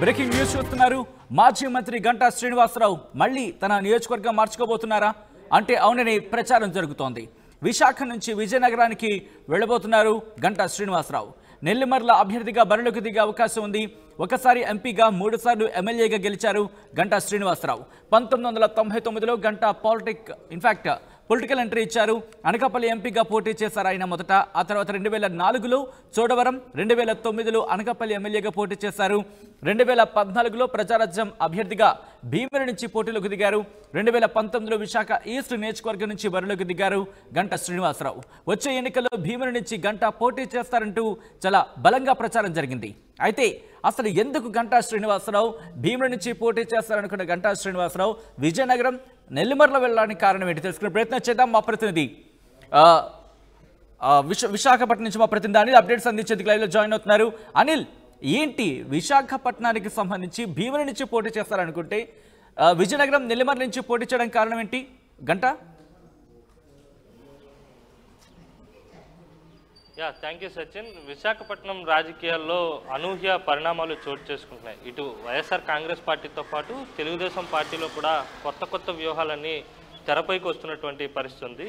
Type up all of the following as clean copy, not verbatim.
Breaking news చూస్తున్నారు. మాజీ మంత్రి గంటా శ్రీనివాసరావు మళ్ళీ తన నియోజకవర్గం మార్చుకోబోతున్నారా అంటే అవునని ప్రచారం జరుగుతోంది. విశాఖ నుంచి విజయనగరానికి వెళ్లబోతున్నారు గంటా శ్రీనివాసరావు. నెల్లిమర్ల అభ్యర్థిగా బరిలోకి దిగే అవకాశం ఉంది. ఒకసారి ఎంపీగా 3 సార్లు ఎమ్మెల్యేగా గెలిచారు గంటా శ్రీనివాసరావు. 1999లో గంటా పొలిటికల్ ఎంట్రీ ఇచ్చారు. అనకాపల్లి ఎంపీగా పోటీ చేశారు ఆయన మొదట. ఆ తర్వాత 2004లో చోడవరం, 2009లో అనకాపల్లి ఎమ్మెల్యేగా పోటీ చేశారు. 2014లో ప్రజారాజ్యం అభ్యర్థిగా భీమిలి నుంచి పోటీలోకి దిగారు. 2019లో విశాఖ ఈస్ట్ నియోజకవర్గం నుంచి బరిలోకి దిగారు గంటా శ్రీనివాసరావు. వచ్చే ఎన్నికల్లో భీమిలి నుంచి గంటా పోటీ చేస్తారంటూ చాలా బలంగా ప్రచారం జరిగింది. అయితే అసలు ఎందుకు గంటా శ్రీనివాసరావు భీమిలి నుంచి పోటీ చేస్తారనుకున్న గంటా శ్రీనివాసరావు విజయనగరం, నెల్లిమర్ల వెళ్ళడానికి కారణం ఏంటి తెలుసుకునే ప్రయత్నం చేద్దాం. మా ప్రతినిధి విశాఖపట్నం నుంచి మా ప్రతినిధి అనిల్ అప్డేట్స్ అందించేందుకు లైవ్లో జాయిన్ అవుతున్నారు. అనిల్, ఏంటి విశాఖపట్నానికి సంబంధించి భీమిలి నుంచి పోటీ చేస్తారనుకుంటే విజయనగరం, నెల్లిమర్ల నుంచి పోటీ చేయడానికి కారణం ఏంటి గంటా? Thank you Sachin. విశాఖపట్నం రాజకీయాల్లో అనూహ్య పరిణామాలు చోటు చేసుకుంటున్నాయి. ఇటు వైఎస్ఆర్ కాంగ్రెస్ పార్టీతో పాటు తెలుగుదేశం పార్టీలో కూడా కొత్త వ్యూహాలన్నీ తెరపైకి వస్తున్నటువంటి పరిస్థితి ఉంది.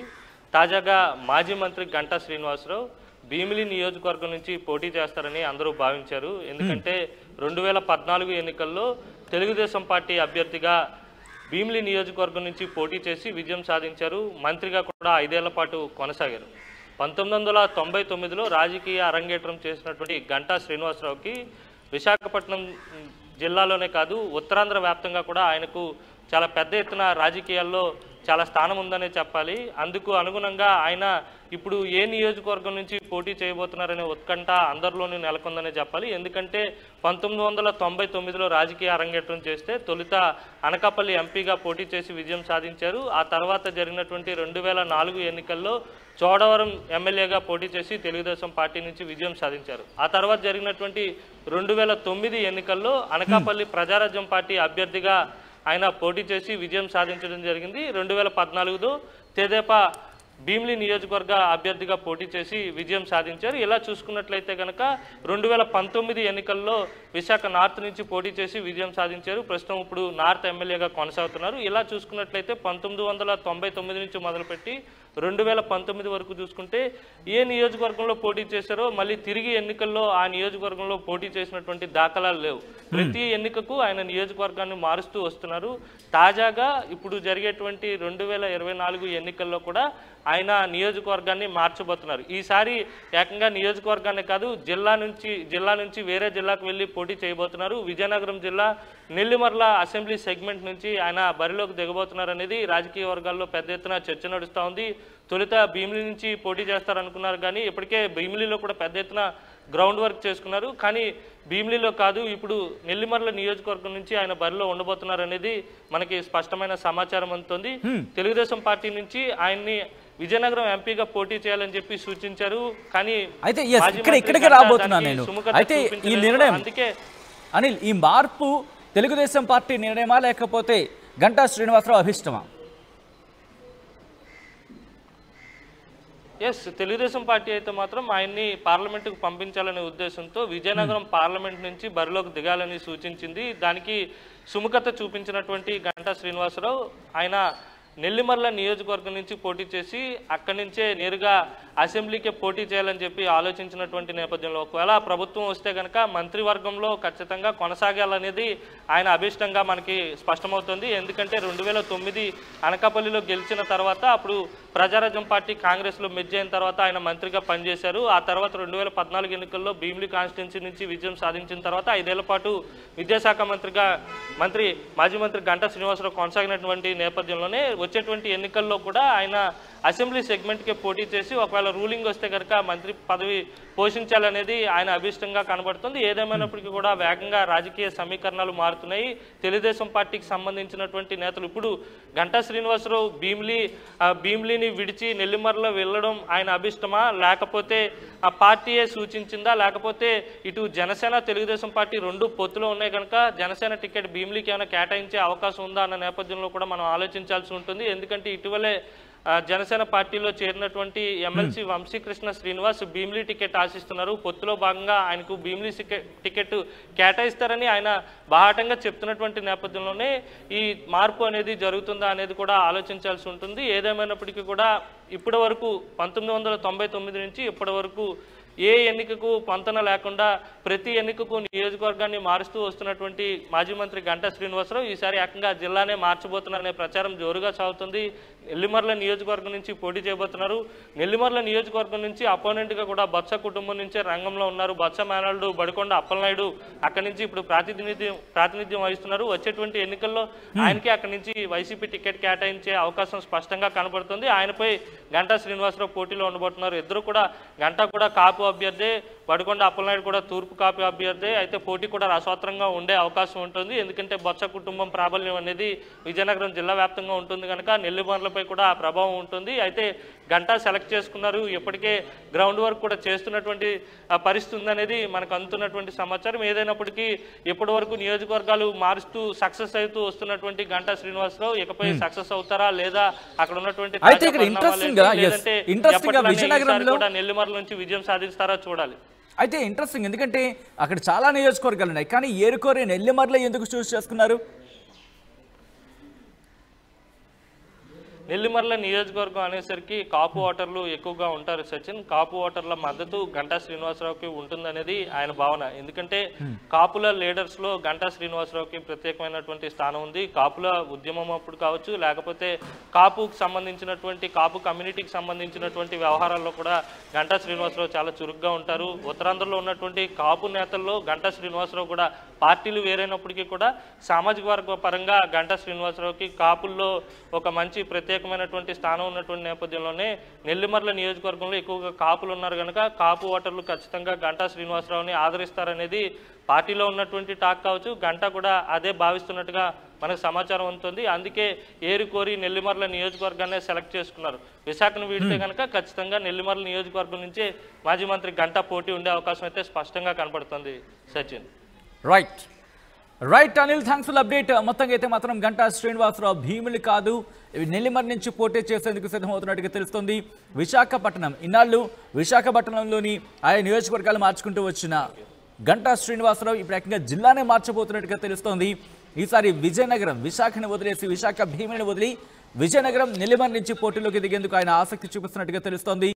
తాజాగా మాజీ మంత్రి గంటా శ్రీనివాసరావు భీమిలి నియోజకవర్గం నుంచి పోటీ చేస్తారని అందరూ భావించారు. ఎందుకంటే 2014 ఎన్నికల్లో తెలుగుదేశం పార్టీ అభ్యర్థిగా భీమిలి నియోజకవర్గం నుంచి పోటీ చేసి విజయం సాధించారు. మంత్రిగా కూడా 5 ఏళ్ల పాటు కొనసాగారు. 1999లో రాజకీయ అరంగేట్రం చేసినటువంటి గంటా శ్రీనివాసరావుకి విశాఖపట్నం జిల్లాలోనే కాదు ఉత్తరాంధ్ర వ్యాప్తంగా కూడా ఆయనకు చాలా పెద్ద ఎత్తున రాజకీయాల్లో చాలా స్థానం ఉందనే చెప్పాలి. అందుకు అనుగుణంగా ఆయన ఇప్పుడు ఏ నియోజకవర్గం నుంచి పోటీ చేయబోతున్నారనే ఉత్కంఠ అందరిలోనూ నెలకొందనే చెప్పాలి. ఎందుకంటే 1999లో రాజకీయ అరంగేట్రం చేస్తే తొలుత అనకాపల్లి ఎంపీగా పోటీ చేసి విజయం సాధించారు. ఆ తర్వాత జరిగినటువంటి 2004 ఎన్నికల్లో చోడవరం ఎమ్మెల్యేగా పోటీ చేసి తెలుగుదేశం పార్టీ నుంచి విజయం సాధించారు. ఆ తర్వాత జరిగినటువంటి 2009 ఎన్నికల్లో అనకాపల్లి ప్రజారాజ్యం పార్టీ అభ్యర్థిగా ఆయన పోటీ చేసి విజయం సాధించడం జరిగింది. 2014లో తెదేపా భీమిలి నియోజకవర్గ అభ్యర్థిగా పోటీ చేసి విజయం సాధించారు. ఇలా చూసుకున్నట్లయితే కనుక 2019 ఎన్నికల్లో విశాఖ నార్త్ నుంచి పోటీ చేసి విజయం సాధించారు. ప్రస్తుతం ఇప్పుడు నార్త్ ఎమ్మెల్యేగా కొనసాగుతున్నారు. ఇలా చూసుకున్నట్లయితే 1999 నుంచి మొదలుపెట్టి 2019 వరకు చూసుకుంటే ఏ నియోజకవర్గంలో పోటీ చేశారో మళ్ళీ తిరిగి ఎన్నికల్లో ఆ నియోజకవర్గంలో పోటీ చేసినటువంటి దాఖలాలు లేవు. ప్రతి ఎన్నికకు ఆయన నియోజకవర్గాన్ని మారుస్తూ వస్తున్నారు. తాజాగా ఇప్పుడు జరిగేటువంటి 2024 ఎన్నికల్లో కూడా ఆయన నియోజకవర్గాన్ని మార్చబోతున్నారు. ఈసారి ఏకంగా నియోజకవర్గాన్ని కాదు జిల్లా నుంచి వేరే జిల్లాకు వెళ్ళి పోటీ చేయబోతున్నారు. విజయనగరం జిల్లా నెల్లిమర్ల అసెంబ్లీ సెగ్మెంట్ నుంచి ఆయన బరిలోకి దిగబోతున్నారు అనేది రాజకీయ వర్గాల్లో పెద్ద ఎత్తున చర్చ నడుస్తూ ఉంది. తొలుత భీమిలి నుంచి పోటీ చేస్తారనుకున్నారు కానీ ఇప్పటికే భీమిలిలో కూడా పెద్ద ఎత్తున గ్రౌండ్ వర్క్ చేసుకున్నారు. కానీ భీమిలిలో కాదు ఇప్పుడు నెల్లిమర్ల నియోజకవర్గం నుంచి ఆయన బరిలో ఉండబోతున్నారు అనేది మనకి స్పష్టమైన సమాచారం అందుతుంది. తెలుగుదేశం పార్టీ నుంచి ఆయన్ని విజయనగరం ఎంపీగా పోటీ చేయాలని చెప్పి సూచించారు. కానీ అయితే ఇక్కడికి రాబోతున్నాను నేను. అయితే ఈ నిర్ణయం అందుకే అనిల్, ఈ మార్పు తెలుగుదేశం పార్టీ నిర్ణయమా లేకపోతే గంటా శ్రీనివాసరావు అభిష్టమా? తెలుగుదేశం పార్టీ అయితే మాత్రం ఆయన్ని పార్లమెంటుకు పంపించాలనే ఉద్దేశంతో విజయనగరం పార్లమెంట్ నుంచి బరిలోకి దిగాలని సూచించింది. దానికి సుముఖత చూపించినటువంటి గంటా శ్రీనివాసరావు ఆయన నెల్లిమర్ల నియోజకవర్గం నుంచి పోటీ చేసి అక్కడి నుంచే నేరుగా అసెంబ్లీకే పోటీ చేయాలని చెప్పి ఆలోచించినటువంటి నేపథ్యంలో ఒకవేళ ప్రభుత్వం వస్తే కనుక మంత్రివర్గంలో ఖచ్చితంగా కొనసాగాలనేది ఆయన అభిష్టంగా మనకి స్పష్టమవుతుంది. ఎందుకంటే 2009 అనకాపల్లిలో గెలిచిన తర్వాత అప్పుడు ప్రజారాజ్యం పార్టీ కాంగ్రెస్లో మెర్జ్ అయిన తర్వాత ఆయన మంత్రిగా పనిచేశారు. ఆ తర్వాత 2014 ఎన్నికల్లో భీమిలి కాన్స్టిట్యున్సీ నుంచి విజయం సాధించిన తర్వాత 5 ఏళ్ల పాటు విద్యాశాఖ మంత్రిగా మాజీ మంత్రి గంటా శ్రీనివాసరావు కొనసాగినటువంటి నేపథ్యంలోనే వచ్చేటువంటి ఎన్నికల్లో కూడా ఆయన అసెంబ్లీ సెగ్మెంట్కే పోటీ చేసి ఒకవేళ రూలింగ్ వస్తే కనుక మంత్రి పదవి పోషించాలనేది ఆయన అభిష్టంగా కనబడుతుంది. ఏదేమైనప్పటికీ కూడా వేగంగా రాజకీయ సమీకరణాలు మారుతున్నాయి. తెలుగుదేశం పార్టీకి సంబంధించినటువంటి నేతలు ఇప్పుడు గంటా శ్రీనివాసరావు భీమిలిని విడిచి నెల్లిమర్లో వెళ్ళడం ఆయన అభిష్టమా, లేకపోతే ఆ పార్టీయే సూచించిందా, లేకపోతే ఇటు జనసేన తెలుగుదేశం పార్టీ రెండు పొత్తులో ఉన్నాయి కనుక జనసేన టికెట్ భీమిలికి ఏమైనా కేటాయించే అవకాశం ఉందా అన్న నేపథ్యంలో కూడా మనం ఆలోచించాల్సి ఉంటుంది. ఎందుకంటే ఇటీవలే జనసేన పార్టీలో చేరినటువంటి ఎమ్మెల్సీ వంశీకృష్ణ శ్రీనివాస్ భీమిలి టికెట్ ఆశిస్తున్నారు. పొత్తులో భాగంగా ఆయనకు భీమిలి టికెట్ కేటాయిస్తారని ఆయన బాహాటంగా చెప్తున్నటువంటి నేపథ్యంలోనే ఈ మార్పు అనేది జరుగుతుందా అనేది కూడా ఆలోచించాల్సి ఉంటుంది. ఏదేమైనప్పటికీ కూడా ఇప్పటి వరకు 1999 నుంచి ఇప్పటి వరకు ఏ ఎన్నికకు పొంతన లేకుండా ప్రతి ఎన్నికకు నియోజకవర్గాన్ని మారుస్తూ వస్తున్నటువంటి మాజీ మంత్రి గంటా శ్రీనివాసరావు ఈసారి ఏకంగా జిల్లానే మార్చబోతున్నారనే ప్రచారం జోరుగా సాగుతుంది. నెల్లిమర్ల నియోజకవర్గం నుంచి పోటీ చేయబోతున్నారు. నెల్లిమర్ల నియోజకవర్గం నుంచి అపోనెంట్గా కూడా బొత్స కుటుంబం నుంచే రంగంలో ఉన్నారు. బొత్స మేనల్డు బడికొండ అప్పలనాయుడు అక్కడి నుంచి ఇప్పుడు ప్రాతినిధ్యం వహిస్తున్నారు. వచ్చేటువంటి ఎన్నికల్లో ఆయనకి అక్కడి నుంచి వైసీపీ టికెట్ కేటాయించే అవకాశం స్పష్టంగా కనబడుతుంది. ఆయనపై గంటా శ్రీనివాసరావు పోటీలో ఉండబోతున్నారు. ఇద్దరు కూడా గంటా కూడా కాపు అభ్యర్థి, బడికొండ అప్పలనాయుడు కూడా తూర్పు కాపు అభ్యర్థి. అయితే పోటీ కూడా రసవత్రంగా ఉండే అవకాశం ఉంటుంది. ఎందుకంటే బొత్స కుటుంబం ప్రాబల్యం అనేది విజయనగరం జిల్లా వ్యాప్తంగా ఉంటుంది కనుక నెల్లిమర్లపై కూడా ఆ ప్రభావం ఉంటుంది. అయితే గంటా సెలెక్ట్ చేసుకున్నారు. ఇప్పటికే గ్రౌండ్ వర్క్ కూడా చేస్తున్నటువంటి పరిస్థితి ఉందనేది మనకు అందుతున్నటువంటి సమాచారం. ఏదైనప్పటికీ ఇప్పటి వరకు నియోజకవర్గాలు మారుస్తూ సక్సెస్ అవుతూ వస్తున్నటువంటి గంటా శ్రీనివాసరావు ఇకపై సక్సెస్ అవుతారా లేదా అక్కడ ఉన్నటువంటి నెల్లిమర్ల నుంచి విజయం సాధిస్తారా చూడాలి. అయితే ఇంట్రెస్టింగ్, ఎందుకంటే అక్కడ చాలా నియోజకవర్గాలు ఉన్నాయి, కానీ ఏరుకోరి నెల్లిమర్ల ఎందుకు చూస్ చేసుకున్నారు? నెల్లిమర్ల నియోజకవర్గం అనేసరికి కాపు ఓటర్లు ఎక్కువగా ఉంటారు సచిన్. కాపు ఓటర్ల మద్దతు గంటా శ్రీనివాసరావుకి ఉంటుందనేది ఆయన భావన. ఎందుకంటే కాపుల లీడర్స్లో గంటా శ్రీనివాసరావుకి ప్రత్యేకమైనటువంటి స్థానం ఉంది. కాపుల ఉద్యమం అప్పుడు కావచ్చు, లేకపోతే కాపుకు సంబంధించినటువంటి కాపు కమ్యూనిటీకి సంబంధించినటువంటి వ్యవహారాల్లో కూడా గంటా శ్రీనివాసరావు చాలా చురుగ్గా ఉంటారు. ఉత్తరాంధ్రలో ఉన్నటువంటి కాపు నేతల్లో గంటా శ్రీనివాసరావు కూడా, పార్టీలు వేరైనప్పటికీ కూడా సామాజిక వర్గ పరంగా గంటా శ్రీనివాసరావుకి కాపుల్లో ఒక మంచి ప్రత్యేకమైనటువంటి స్థానం ఉన్నటువంటి నేపథ్యంలోనే నెల్లిమర్ల నియోజకవర్గంలో ఎక్కువగా కాపులు ఉన్నారు కనుక కాపు ఓటర్లు ఖచ్చితంగా గంటా శ్రీనివాసరావుని ఆదరిస్తారనేది పార్టీలో ఉన్నటువంటి టాక్ కావచ్చు. గంటా కూడా అదే భావిస్తున్నట్టుగా మనకు సమాచారం ఉంటుంది. అందుకే ఏరుకోరి నెల్లిమర్ల నియోజకవర్గాన్ని సెలెక్ట్ చేసుకున్నారు. విశాఖను వీడితే కనుక ఖచ్చితంగా నెల్లిమర్ల నియోజకవర్గం నుంచే మాజీ మంత్రి గంటా పోటీ ఉండే అవకాశం అయితే స్పష్టంగా కనపడుతుంది Sachin. Right Anil, thanks for update. మొత్తంగా అయితే మాత్రం గంటా శ్రీనివాసరావు భీములు కాదు, నెల్లిమర్ నుంచి పోటీ చేసేందుకు సిద్ధమవుతున్నట్టుగా తెలుస్తుంది. విశాఖపట్నం, ఇన్నాళ్ళు విశాఖపట్నంలోని ఆయా నియోజకవర్గాలు మార్చుకుంటూ వచ్చిన గంటా శ్రీనివాసరావు ఇప్పుడు ఏకంగా జిల్లానే మార్చబోతున్నట్టుగా తెలుస్తోంది. ఈసారి విజయనగరం, విశాఖని వదిలేసి విశాఖ భీముని వదిలి విజయనగరం, నెల్లిమర్ నుంచి పోటీలోకి దిగేందుకు ఆయన ఆసక్తి చూపిస్తున్నట్టుగా తెలుస్తోంది.